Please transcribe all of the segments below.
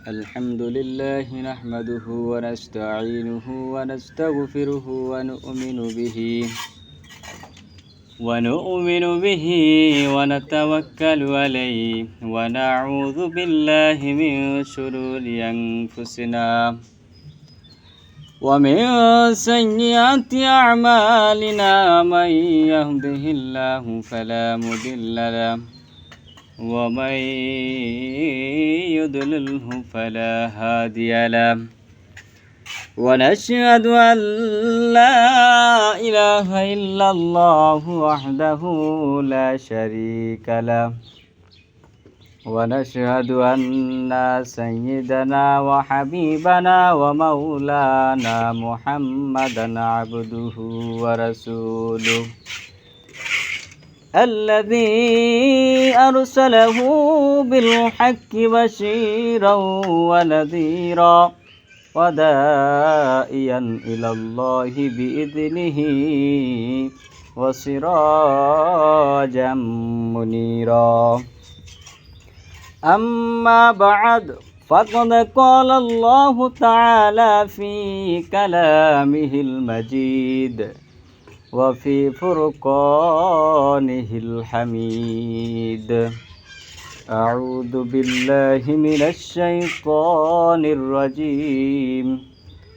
الحمد لله نحمده ونستعينه ونستغفره ونؤمن به ونتوكل عليه ونعوذ بالله من شرور أنفسنا ومن سيئات أعمالنا من يهده الله فلا مضل له ومن يضلله فلا هادي له ونشهد أن لا إله إلا الله وحده لا شريك له ونشهد أن سيدنا وحبيبنا ومولانا محمدا عبده ورسوله الذي أرسله بالحق بشيرا ونذيرا وداعيا إلى الله بإذنه وسراجا منيرا أما بعد فقد قال الله تعالى في كلامه المجيد وفي فرقانه الحميد أعوذ بالله من الشيطان الرجيم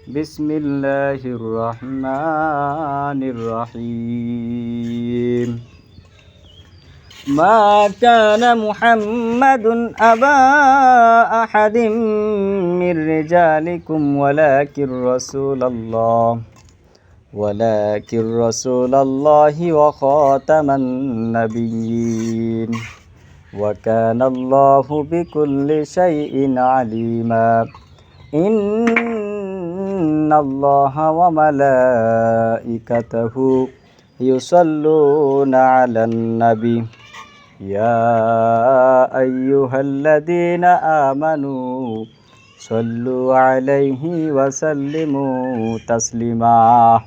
بسم الله الرحمن الرحيم ما كان محمد أبا أحد من رجالكم ولكن رسول الله وخاتم النبيين وكان الله بكل شيء عليما إن الله وملائكته يصلون على النبي يا أيها الذين آمنوا صلوا عليه وسلموا تسليما